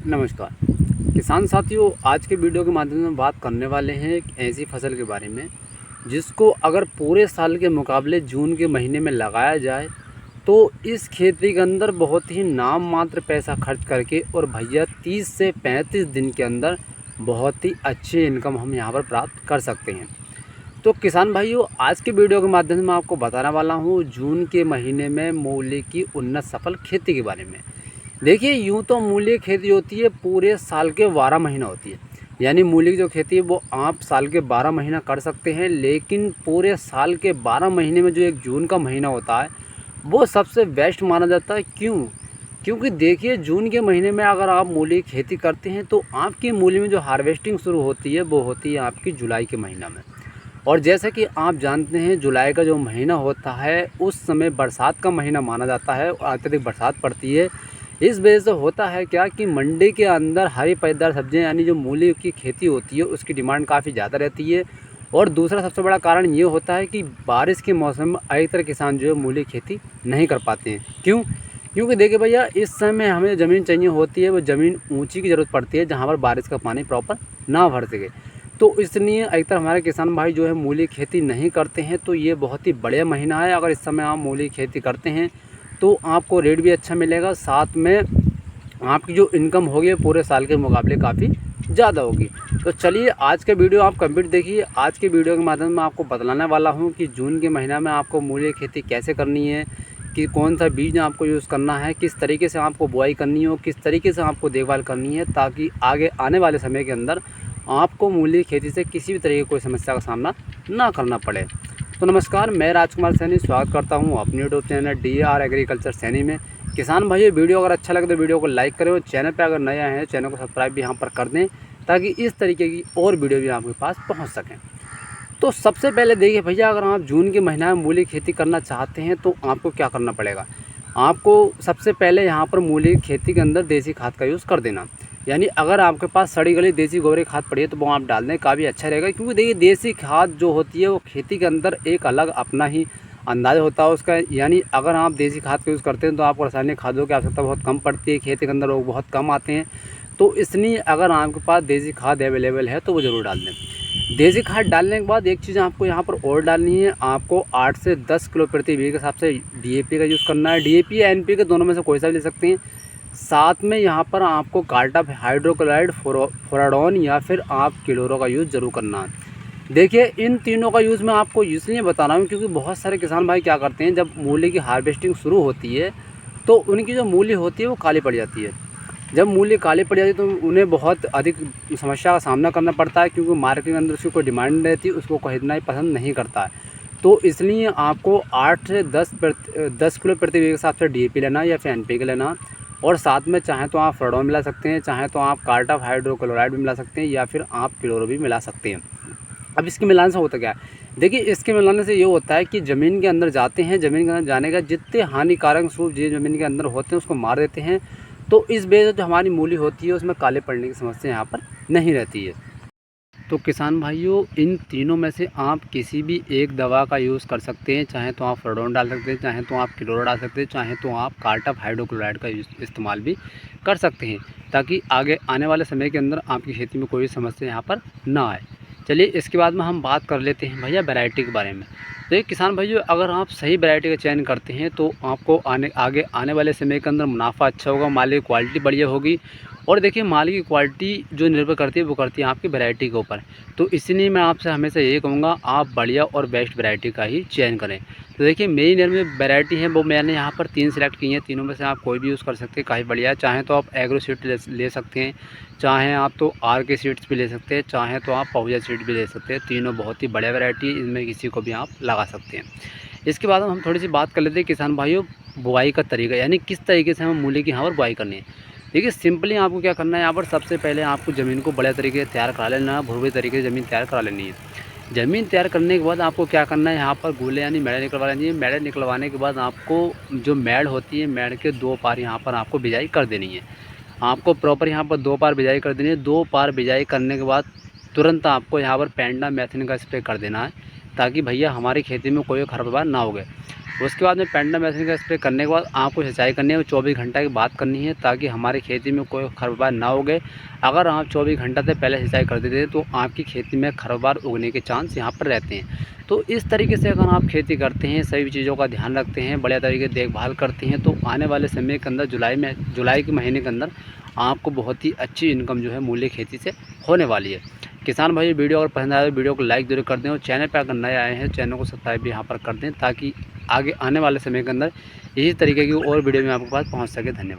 नमस्कार किसान साथियों, आज के वीडियो के माध्यम से हम बात करने वाले हैं एक ऐसी फसल के बारे में जिसको अगर पूरे साल के मुकाबले जून के महीने में लगाया जाए तो इस खेती के अंदर बहुत ही नाम मात्र पैसा खर्च करके और भैया 30 से 35 दिन के अंदर बहुत ही अच्छी इनकम हम यहाँ पर प्राप्त कर सकते हैं। तो किसान भाइयों, आज के वीडियो के माध्यम से मैं आपको बताने वाला हूँ जून के महीने में मूली की उन्नत सफल खेती के बारे में। देखिए, यूँ तो मूली की खेती होती है पूरे साल के 12 महीना होती है, यानी मूली की जो खेती है वो आप साल के 12 महीना कर सकते हैं। लेकिन पूरे साल के 12 महीने में जो एक जून का महीना होता है वो सबसे बेस्ट माना जाता है। क्यों? क्योंकि देखिए, जून के महीने में अगर आप मूली की खेती करते हैं तो आपकी मूली में जो हार्वेस्टिंग शुरू होती है वो होती है आपकी जुलाई के महीना में। और जैसा कि आप जानते हैं, जुलाई का जो महीना होता है उस समय बरसात का महीना माना जाता है और अत्यधिक बरसात पड़ती है। इस वजह से होता है क्या कि मंडी के अंदर हरी पत्तेदार सब्जियां यानी जो मूली की खेती होती है उसकी डिमांड काफ़ी ज़्यादा रहती है। और दूसरा सबसे बड़ा कारण ये होता है कि बारिश के मौसम में अधिकतर किसान जो है मूली की खेती नहीं कर पाते हैं। क्यों? क्योंकि देखिए भैया, इस समय हमें जो ज़मीन चाहिए होती है वो ज़मीन ऊंची की ज़रूरत पड़ती है जहाँ पर बारिश का पानी प्रॉपर ना भर सके। तो इसलिए अधिकतर हमारे किसान भाई जो है मूली की खेती नहीं करते हैं। तो ये बहुत ही बढ़िया महीना है, अगर इस समय आप मूली की खेती करते हैं तो आपको रेट भी अच्छा मिलेगा, साथ में आपकी जो इनकम होगी पूरे साल के मुकाबले काफ़ी ज़्यादा होगी। तो चलिए, आज का वीडियो आप कंप्लीट देखिए। आज के वीडियो के माध्यम में आपको बतलाने वाला हूँ कि जून के महीना में आपको मूली की खेती कैसे करनी है, कि कौन सा बीज आपको यूज़ करना है, किस तरीके से आपको बुआई करनी है और किस तरीके से आपको देखभाल करनी है, ताकि आगे आने वाले समय के अंदर आपको मूली की खेती से किसी भी तरह की कोई समस्या का सामना ना करना पड़े। तो नमस्कार, मैं राजकुमार सैनी स्वागत करता हूं अपने YouTube channel DR agriculture Saini में। किसान भाइयों, वीडियो अगर अच्छा लगे तो वीडियो को लाइक करें और चैनल पर अगर नए आए हैं चैनल को सब्सक्राइब भी यहाँ पर कर दें, ताकि इस तरीके की और वीडियो भी आपके पास पहुँच सकें। तो सबसे पहले देखिए भैया, अगर आप जून के महीना में मूली की खेती करना चाहते हैं तो आपको क्या करना पड़ेगा। आपको सबसे पहले यहाँ पर मूली की खेती के अंदर देसी खाद का यूज़ कर देना। यानी अगर आपके पास सड़ी गली देसी गोबर की खाद पड़ी है तो वो आप डाल दें, काफ़ी अच्छा रहेगा। क्योंकि देखिए, देसी खाद जो होती है वो खेती के अंदर एक अलग अपना ही अंदाज़ होता है उसका। यानी अगर आप देसी खाद का यूज़ करते हैं तो आपको रासायनिक खादों की आवश्यकता बहुत कम पड़ती है, खेती के अंदर लोग बहुत कम आते हैं। तो इसलिए अगर आपके पास देसी खाद अवेलेबल है तो वो ज़रूर डाल दें। देसी खाद डालने के बाद एक चीज़ आपको यहाँ पर और डालनी है, आपको 8 से 10 किलो प्रति बीघे के हिसाब से DAP का यूज़ करना है। DAP या NPK दोनों में से कोई सा भी ले सकते हैं। साथ में यहाँ पर आपको कार्टाप हाइड्रोक्लोराइड, फोराडॉन या फिर आप क्लोरो का यूज़ ज़रूर करना है। देखिए, इन तीनों का यूज़ मैं आपको इसलिए बता रहा हूँ क्योंकि बहुत सारे किसान भाई क्या करते हैं, जब मूली की हार्वेस्टिंग शुरू होती है तो उनकी जो मूली होती है वो काली पड़ जाती है। जब मूली काली पड़ जाती है तो उन्हें बहुत अधिक समस्या का सामना करना पड़ता है, क्योंकि मार्केट के अंदर उसकी कोई डिमांड नहीं रहती, उसको खरीदना ही पसंद नहीं करता है। तो इसलिए आपको 8 से 10 किलो प्रति बीघे के हिसाब से DAP लेना या फिर NPK लेना। और साथ में चाहे तो आप फ्राडोन मिला सकते हैं, चाहे तो आप कार्टाप हाइड्रोक्लोराइड भी मिला सकते हैं या फिर आप क्लोरो भी मिला सकते हैं। अब इसके मिलाने से होता क्या है, देखिए, इसके मिलाने से ये होता है कि ज़मीन के अंदर जाते हैं, ज़मीन के अंदर जाने का जितने हानिकारक स्वरूप जो ज़मीन के अंदर होते हैं उसको मार देते हैं। तो इस वजह से जो हमारी मूली होती है उसमें काले पड़ने की समस्या यहाँ पर नहीं रहती है। तो किसान भाइयों, इन तीनों में से आप किसी भी एक दवा का यूज़ कर सकते हैं। चाहे तो आप फ्राडोन डाल सकते हैं, चाहे तो आप क्लोरो डाल सकते हैं, चाहे तो आप कार्टाप हाइड्रोक्लोराइड का इस्तेमाल भी कर सकते हैं, ताकि आगे आने वाले समय के अंदर आपकी खेती में कोई समस्या यहाँ पर ना आए। चलिए, इसके बाद में हम बात कर लेते हैं भैया वैरायटी के बारे में। तो किसान भाइयों, अगर आप सही वैरायटी का चयन करते हैं तो आपको आगे आने वाले समय के अंदर मुनाफा अच्छा होगा, माल की क्वालिटी बढ़िया होगी। और देखिए, माल की क्वालिटी जो निर्भर करती है वो करती है आपकी वैरायटी के ऊपर। तो इसलिए मैं आपसे हमेशा ये कहूँगा, आप बढ़िया और बेस्ट वैरायटी का ही चयन करें। तो देखिए, मेरी नज़र में वैरायटी है वो मैंने यहाँ पर 3 सिलेक्ट की हैं। तीनों में से आप कोई भी यूज़ कर सकते हैं, काफ़ी बढ़िया है। चाहे तो आप एग्रो सीड ले सकते हैं, चाहे आप तो RK सीड्स भी ले सकते हैं, चाहे तो आप पहुजा सीड भी ले सकते हैं। तीनों बहुत ही बढ़िया वैरायटी है, इनमें किसी को भी आप लगा सकते हैं। इसके बाद हम थोड़ी सी बात कर लेते हैं किसान भाइयों बुआई का तरीका, यानी किस तरीके से हमें मूली की यहाँ पर बुआई करनी है। देखिए, सिंपली आपको क्या करना है, यहाँ पर सबसे पहले आपको ज़मीन को बढ़िया तरीके से तैयार करा लेना है, भुरभुरी तरीके से ज़मीन तैयार करा लेनी है। ज़मीन तैयार करने के बाद आपको क्या करना है, यहाँ पर गोले यानी मेड़ निकलवा लेनी है। मेड़ निकलवाने के बाद आपको जो मेड़ होती है, मेड़ के 2 पार यहाँ पर आपको बिजाई कर देनी है। आपको प्रॉपर यहाँ पर 2 पार बिजाई कर देनी है। 2 पार बिजाई करने के बाद तुरंत आपको यहाँ पर पेंडा मैथिन का स्प्रे कर देना है। ताकि भैया हमारी खेती में कोई खरपतवार ना उगे। उसके बाद में पेंटामेथ्रिन का स्प्रे करने के बाद आपको सिंचाई करनी है, 24 घंटा की बात करनी है ताकि हमारी खेती में कोई खरपतवार ना उगे। अगर आप 24 घंटा से पहले सिंचाई कर देते हैं तो आपकी खेती में खरपतवार उगने के चांस यहाँ पर रहते हैं। तो इस तरीके से अगर आप खेती करते हैं, सभी चीज़ों का ध्यान रखते हैं, बढ़िया तरीके से देखभाल करते हैं, तो आने वाले समय के अंदर जुलाई के महीने के अंदर आपको बहुत ही अच्छी इनकम जो है मूल्य खेती से होने वाली है। किसान भाई, वीडियो अगर पसंद आए तो वीडियो को लाइक जरूर कर दें और चैनल पर अगर नए आए हैं चैनल को सब्सक्राइब भी यहाँ पर कर दें ताकि आगे आने वाले समय के अंदर इसी तरीके की और वीडियो में आपके पास पहुँच सके। धन्यवाद।